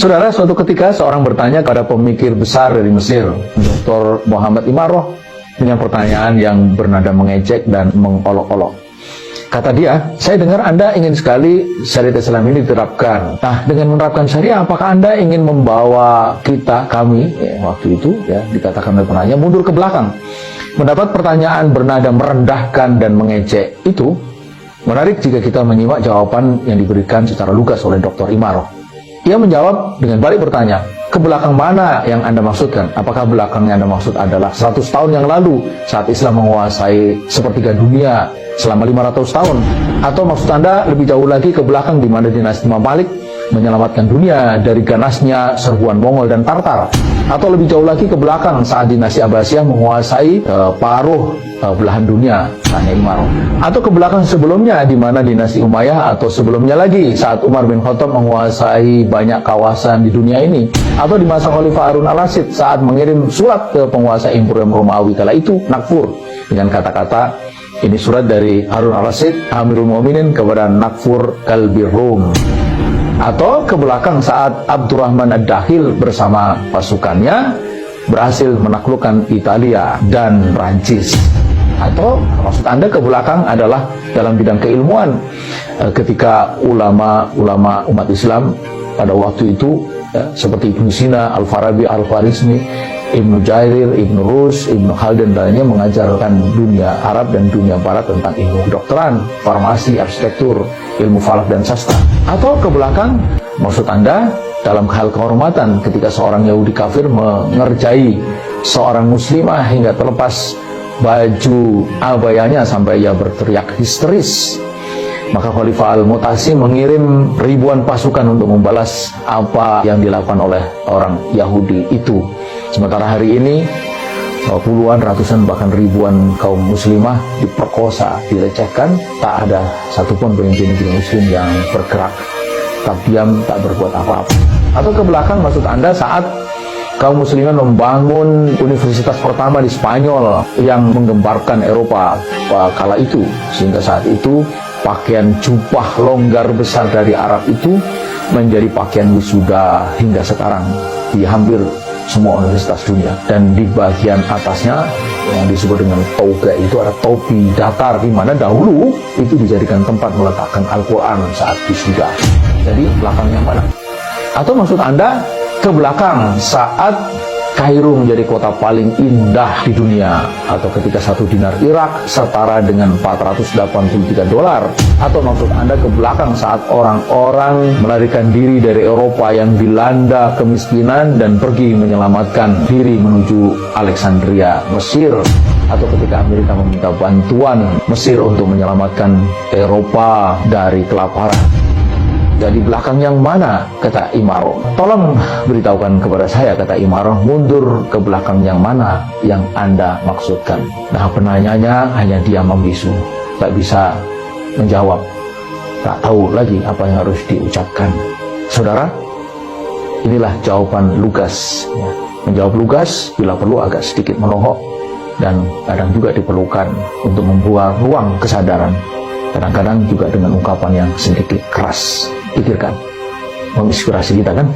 Saudara, suatu ketika seorang bertanya kepada pemikir besar dari Mesir, Dr. Muhammad Imaroh, dengan pertanyaan yang bernada mengejek dan mengolok-olok. Kata dia, saya dengar Anda ingin sekali syariat Islam ini diterapkan. Nah, dengan menerapkan syariah, apakah Anda ingin membawa kami, waktu itu, dikatakan oleh penanya, mundur ke belakang? Mendapat pertanyaan bernada merendahkan dan mengejek itu, menarik jika kita menyimak jawaban yang diberikan secara lugas oleh Dr. Imaroh. Ia menjawab dengan balik bertanya, ke belakang mana yang Anda maksudkan? Apakah belakang yang Anda maksud adalah 100 tahun yang lalu saat Islam menguasai sepertiga dunia selama 500 tahun? Atau maksud Anda lebih jauh lagi ke belakang di mana dinasti Mamalik menyelamatkan dunia dari ganasnya serbuan Mongol dan Tartar? Atau lebih jauh lagi ke belakang saat dinasti Abbasiyah menguasai paruh belahan dunia, tanya Imaroh? Atau ke belakang sebelumnya di mana dinasti Umayyah, atau sebelumnya lagi saat Umar bin Khattab menguasai banyak kawasan di dunia ini? Atau di masa Khalifah Harun al-Rashid saat mengirim surat ke penguasa Imperium Romawi kala itu, Nakfur, dengan kata-kata, ini surat dari Harun al-Rashid, Amirul Mu'minin, kepada Nakfur Kalbi Rum. Atau ke belakang saat Abdurrahman ad-Dakhil bersama pasukannya berhasil menaklukkan Italia dan Prancis. Atau maksud Anda ke belakang adalah dalam bidang keilmuan, ketika ulama-ulama umat Islam pada waktu itu, seperti Ibnu Sina, Al-Farabi, Al-Khwarizmi, Ibnu Jairir, Ibnu Rus, Ibnu Khaldun dan lainnya mengajarkan dunia Arab dan dunia Barat tentang ilmu kedokteran, farmasi, arsitektur, ilmu falak dan sastra. Atau ke belakang, maksud Anda dalam hal kehormatan, ketika seorang Yahudi kafir mengerjai seorang muslimah hingga terlepas baju abayanya sampai ia berteriak histeris. Maka Khalifah Al-Mu'tasim mengirim ribuan pasukan untuk membalas apa yang dilakukan oleh orang Yahudi itu. Sementara hari ini puluhan, ratusan, bahkan ribuan kaum muslimah diperkosa, dilecehkan. Tak ada satupun pemimpin negeri muslim yang bergerak, tak diam, tak berbuat apa-apa. Atau ke belakang maksud Anda saat kaum muslimin membangun universitas pertama di Spanyol yang menggemparkan Eropa kala itu, sehingga saat itu pakaian jubah longgar besar dari Arab itu menjadi pakaian wisuda hingga sekarang di hampir semua universitas dunia. Dan di bagian atasnya yang disebut dengan toga itu ada topi datar, di mana dahulu itu dijadikan tempat meletakkan Al-Quran saat wisuda. Jadi belakangnya mana? Atau maksud Anda ke belakang saat Kairo menjadi kota paling indah di dunia, atau ketika 1 dinar Irak setara dengan $483? Atau maksud Anda ke belakang saat orang-orang melarikan diri dari Eropa yang dilanda kemiskinan dan pergi menyelamatkan diri menuju Alexandria, Mesir? Atau ketika Amerika meminta bantuan Mesir untuk menyelamatkan Eropa dari kelaparan? Jadi belakang yang mana, kata Imaroh? Tolong beritahukan kepada saya, kata Imaroh, mundur ke belakang yang mana yang Anda maksudkan. Nah, penanyanya hanya diam membisu, tak bisa menjawab, tak tahu lagi apa yang harus diucapkan. Saudara, inilah jawaban lugas. Menjawab lugas bila perlu agak sedikit menohok, dan kadang juga diperlukan untuk membuat ruang kesadaran. Kadang-kadang juga dengan ungkapan yang sedikit keras. Pikirkan, menginspirasi kita kan?